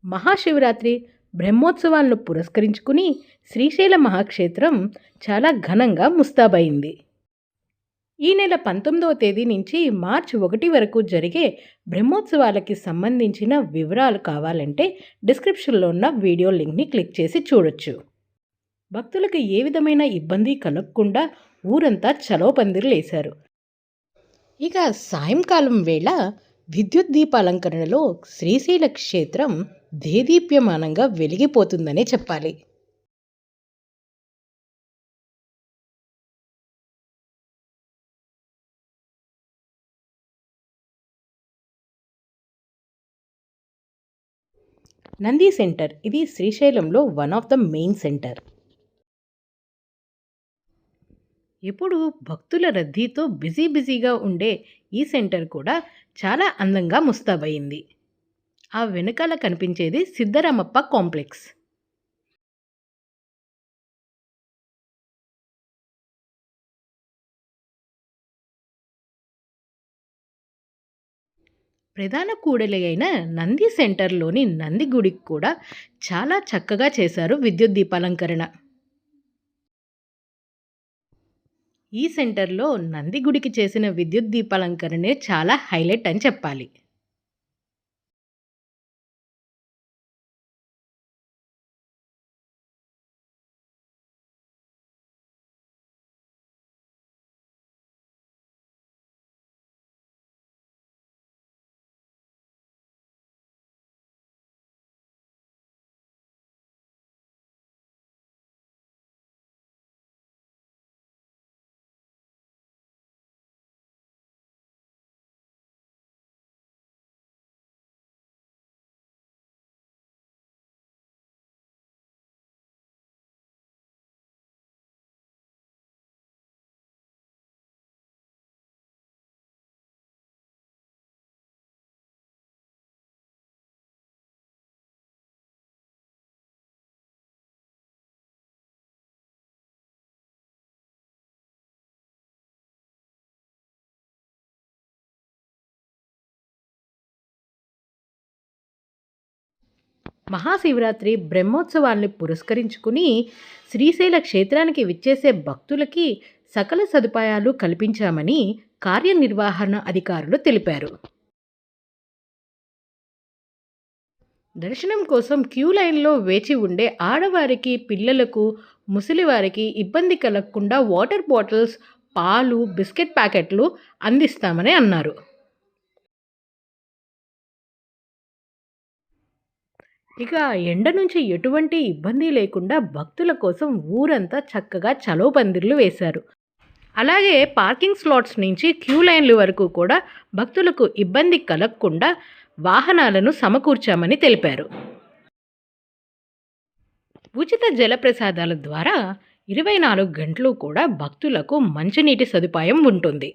మహాశివరాత్రి బ్రహ్మోత్సవాలను పురస్కరించుకుని శ్రీశైల మహాక్షేత్రం చాలా ఘనంగా ముస్తాబైంది. ఈ నెల 19వ తేదీ నుంచి మార్చి 1 వరకు జరిగే బ్రహ్మోత్సవాలకి సంబంధించిన వివరాలు కావాలంటే డిస్క్రిప్షన్లో ఉన్న వీడియో లింక్ని క్లిక్ చేసి చూడొచ్చు. భక్తులకు ఏ విధమైన ఇబ్బంది కలగకుండా ఊరంతా చలో పందిరులేశారు. ఇక సాయంకాలం వేళ విద్యుత్ దీపాలంకరణలో శ్రీశైల క్షేత్రం దేదీప్యమానంగా వెలిగిపోతుందనే చెప్పాలి. నంది సెంటర్ ఇది శ్రీశైలంలో one of the main centre. ఎప్పుడు భక్తుల రద్దీతో బిజీగా ఉండే ఈ సెంటర్ కూడా చాలా అందంగా ముస్తాబయింది. ఆ వెనకాల కనిపించేది సిద్ధరామప్ప కాంప్లెక్స్. ప్రధాన కూడలి అయిన నంది సెంటర్లోని నంది గుడికి కూడా చాలా చక్కగా చేశారు విద్యుత్ దీపాలంకరణ. ఈ సెంటర్లో నంది గుడికి చేసిన విద్యుత్ దీపాలంకరణే చాలా హైలైట్ అని చెప్పాలి. మహాశివరాత్రి బ్రహ్మోత్సవాల్ని పురస్కరించుకుని శ్రీశైల క్షేత్రానికి విచ్చేసే భక్తులకి సకల సదుపాయాలు కల్పించామని కార్యనిర్వహణ అధికారులు తెలిపారు. దర్శనం కోసం క్యూ లైన్లో వేచి ఉండే ఆడవారికి, పిల్లలకు, ముసలివారికి ఇబ్బంది కలగకుండా వాటర్ బాటిల్స్, పాలు, బిస్కెట్ ప్యాకెట్లు అందిస్తామని అన్నారు. ఇక ఎండ నుంచి ఎటువంటి ఇబ్బంది లేకుండా భక్తుల కోసం ఊరంతా చక్కగా చలో పందిర్లు వేశారు. అలాగే పార్కింగ్ స్లాట్స్ నుంచి క్యూ లైన్ల వరకు కూడా భక్తులకు ఇబ్బంది కలగకుండా వాహనాలను సమకూర్చామని తెలిపారు. ఉచిత జలప్రసాదాల ద్వారా 24 గంటలు కూడా భక్తులకు మంచినీటి సదుపాయం ఉంటుంది.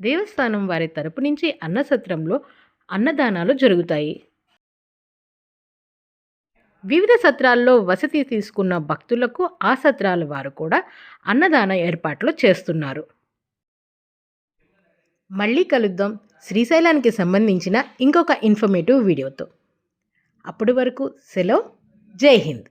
దేవస్థానం వారి తరపు నుంచి అన్నసత్రంలో అన్నదానాలు జరుగుతాయి. వివిధ సత్రాల్లో వసతి తీసుకున్న భక్తులకు ఆ సత్రాల వారు కూడా అన్నదాన ఏర్పాట్లు చేస్తున్నారు. మళ్ళీ కలుద్దాం శ్రీశైలానికి సంబంధించిన ఇంకొక ఇన్ఫర్మేటివ్ వీడియోతో. అప్పటి వరకు సెలవు. జై హింద్.